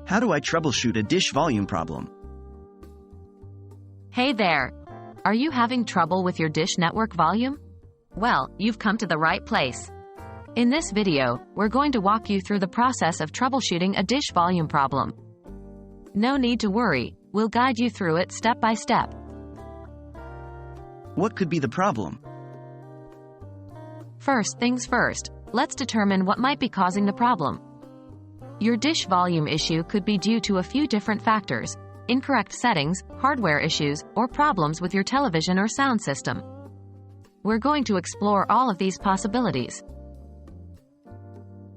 How do I troubleshoot a dish volume problem? Hey there! Are you having trouble with your dish network volume? Well, you've come to the right place. In this video, we're going to walk you through the process of troubleshooting a dish volume problem. No need to worry, we'll guide you through it step by step. What could be the problem? First things first, let's determine what might be causing the problem. Your dish volume issue could be due to a few different factors: incorrect settings, hardware issues, or problems with your television or sound system. We're going to explore all of these possibilities.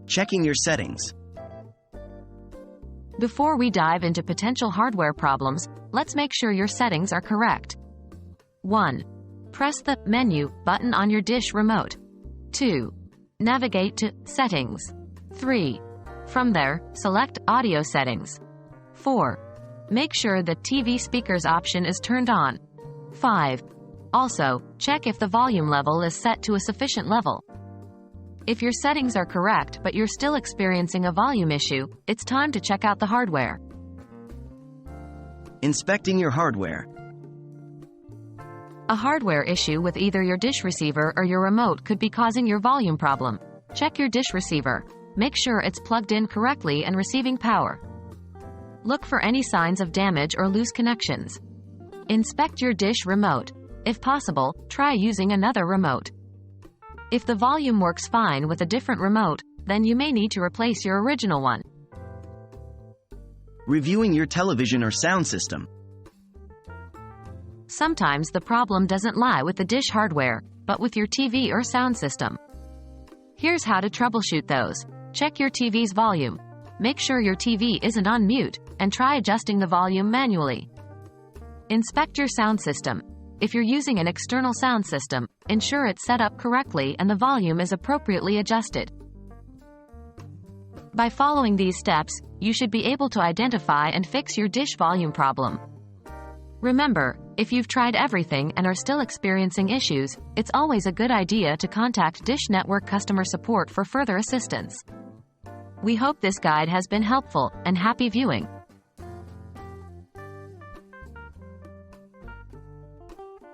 Checking your settings. Before we dive into potential hardware problems, let's make sure your settings are correct. 1. Press the Menu button on your dish remote. 2. Navigate to Settings. 3. From there, select Audio Settings. 4. Make sure the TV speakers option is turned on. 5. Also, check if the volume level is set to a sufficient level. If your settings are correct but you're still experiencing a volume issue, it's time to check out the hardware. Inspecting your hardware. A hardware issue with either your dish receiver or your remote could be causing your volume problem. Check your dish receiver. Make sure it's plugged in correctly and receiving power. Look for any signs of damage or loose connections. Inspect your dish remote. If possible, try using another remote. If the volume works fine with a different remote, then you may need to replace your original one. Reviewing your television or sound system. Sometimes the problem doesn't lie with the dish hardware, but with your TV or sound system. Here's how to troubleshoot those. Check your TV's volume. Make sure your TV isn't on mute, and try adjusting the volume manually. Inspect your sound system. If you're using an external sound system, ensure it's set up correctly and the volume is appropriately adjusted. By following these steps, you should be able to identify and fix your dish volume problem. Remember, if you've tried everything and are still experiencing issues, it's always a good idea to contact Dish Network customer support for further assistance. We hope this guide has been helpful, and happy viewing!